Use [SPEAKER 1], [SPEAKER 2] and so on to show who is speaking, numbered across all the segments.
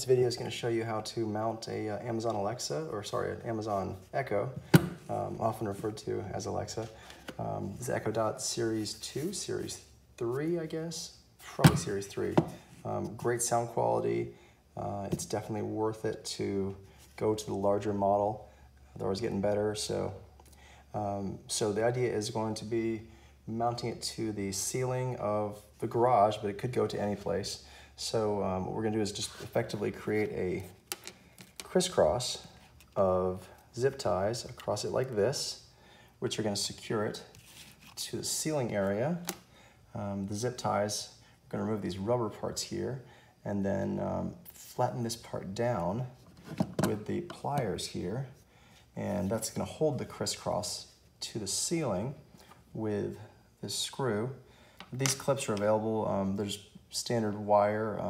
[SPEAKER 1] This video is going to show you how to mount a Amazon Alexa, or sorry, an Amazon Echo, often referred to as Alexa. This is Echo Dot Series 2, Series 3, I guess, probably Series 3. Great sound quality. It's definitely worth it to go to the larger model. They're always getting better. So the idea is going to be mounting it to the ceiling of the garage, but it could go to any place. So what we're going to do is just effectively create a crisscross of zip ties across it like this, which are going to secure it to the ceiling area. The zip ties, we're going to remove these rubber parts here and then flatten this part down with the pliers here, and that's going to hold the crisscross to the ceiling with this screw. These clips are available. There's standard wire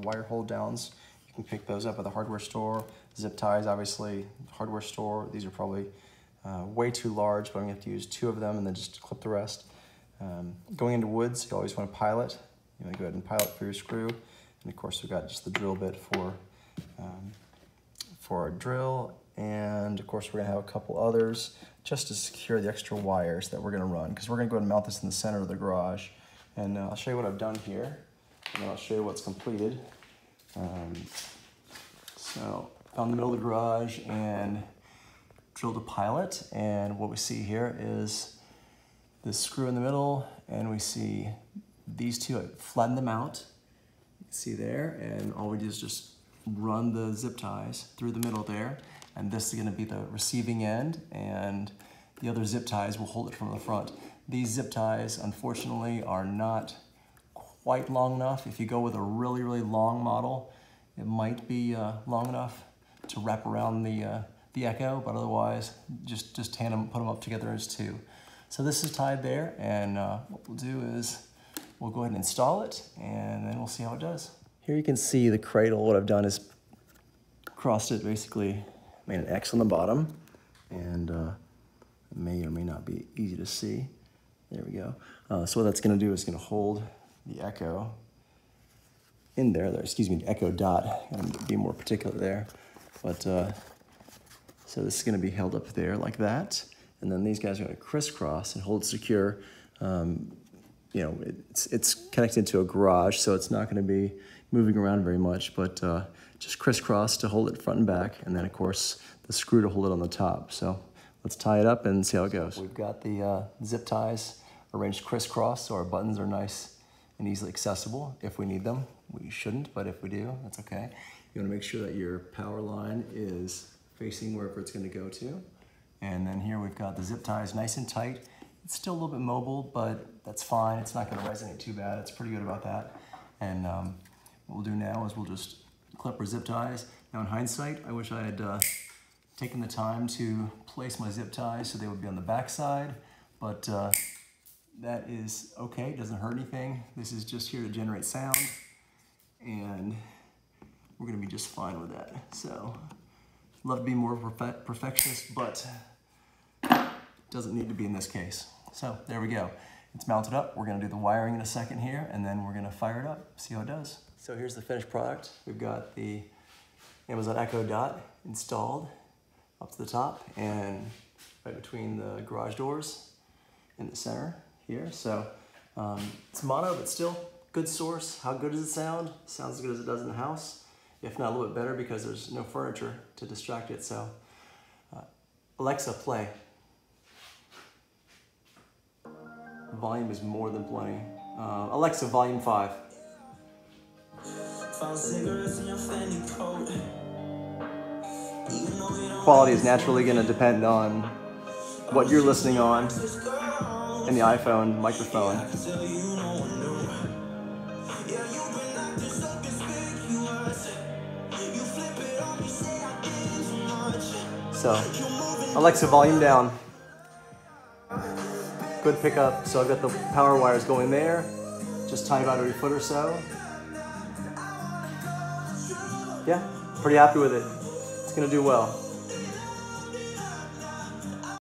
[SPEAKER 1] wire hold downs. You can pick those up at the hardware store. Zip ties, obviously, hardware store. These are probably way too large, but I'm gonna have to use 2 of them and then just clip the rest. Going into woods, you always want to pilot. You want to go ahead and pilot for your screw, and of course we've got just the drill bit for our drill, and of course we're gonna have a couple others just to secure the extra wires that we're gonna run, because we're gonna go ahead and mount this in the center of the garage. And I'll show you what I've done here, and then I'll show you what's completed. So found the middle of the garage and drilled a pilot, and what we see here is this screw in the middle, and we see these 2. I flattened them out, you can see there, and all we do is just run the zip ties through the middle there, and this is going to be the receiving end, and the other zip ties will hold it from the front. These zip ties, unfortunately, are not quite long enough. If you go with a really, really long model, it might be long enough to wrap around the Echo, but otherwise, just put them up together as 2. So this is tied there, and what we'll do is we'll go ahead and install it, and then we'll see how it does. Here you can see the cradle. What I've done is crossed it, basically made an X on the bottom, and it may or may not be easy to see. There we go. So what that's going to do is going to hold the Echo in there. Excuse me, the Echo Dot. I'm going to be more particular there. But so this is going to be held up there like that, and then these guys are going to crisscross and hold it secure. You know, it's connected to a garage, so it's not going to be moving around very much. But just crisscross to hold it front and back, and then of course the screw to hold it on the top. So let's tie it up and see how it goes. We've got the zip ties arranged crisscross, so our buttons are nice and easily accessible if we need them. We shouldn't, but if we do, that's okay. You want to make sure that your power line is facing wherever it's going to go to. And then here we've got the zip ties nice and tight. It's still a little bit mobile, but that's fine. It's not going to resonate too bad. It's pretty good about that. And what we'll do now is we'll just clip our zip ties. Now in hindsight, I wish I had taken the time to place my zip ties so they would be on the back side, but that is okay. It doesn't hurt anything. This is just here to generate sound, and we're gonna be just fine with that. So love to be more perfectionist, but doesn't need to be in this case. So there we go. It's mounted up. We're gonna do the wiring in a second here, and then we're gonna fire it up, see how it does. So here's the finished product. We've got the Amazon Echo Dot installed up to the top and right between the garage doors in the center here. So it's mono, but still good source. How good does it sound? Sounds as good as it does in the house, if not a little bit better, because there's no furniture to distract it. So Alexa, play. Volume is more than plenty. Alexa, volume 5. Quality is naturally going to depend on what you're listening on in the iPhone microphone. So, Alexa, volume down. Good pickup. So I've got the power wires going there. Just tie about every foot or so. Yeah, pretty happy with it. It's gonna do well.